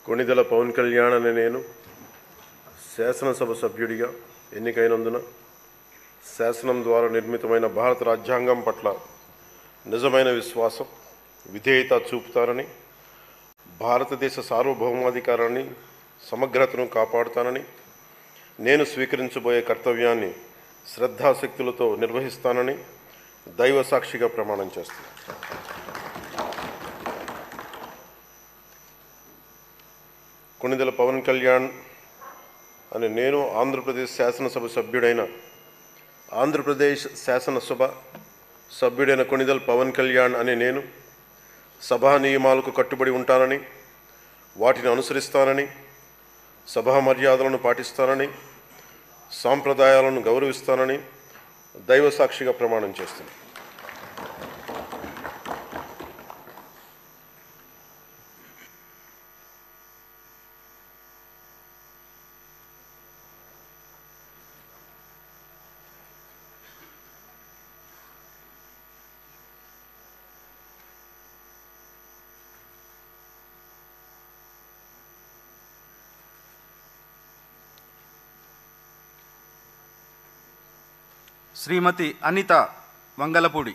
కొణిదెల పవన్ కళ్యాణ్ అనే నేను శాసనసభ సభ్యుడిగా ఎన్నికైనందున శాసనం ద్వారా నిర్మితమైన భారత రాజ్యాంగం పట్ల నిజమైన విశ్వాసం, విధేయత చూపుతానని, భారతదేశ సార్వభౌమాధికారాన్ని, సమగ్రతను కాపాడుతానని, నేను స్వీకరించబోయే కర్తవ్యాన్ని శ్రద్ధాశక్తులతో నిర్వహిస్తానని దైవ సాక్షిగా ప్రమాణం చేస్తున్నాను. కొణిదెల పవన్ కళ్యాణ్ అని నేను ఆంధ్రప్రదేశ్ శాసనసభ సభ్యుడైన కొణిదెల పవన్ కళ్యాణ్ అని నేను సభా నియమాలకు కట్టుబడి ఉంటానని, వాటిని అనుసరిస్తానని, సభా మర్యాదలను పాటిస్తానని, సాంప్రదాయాలను గౌరవిస్తానని దైవ సాక్షిగా ప్రమాణం చేస్తున్నాను. శ్రీమతి అనిత వంగలపూడి.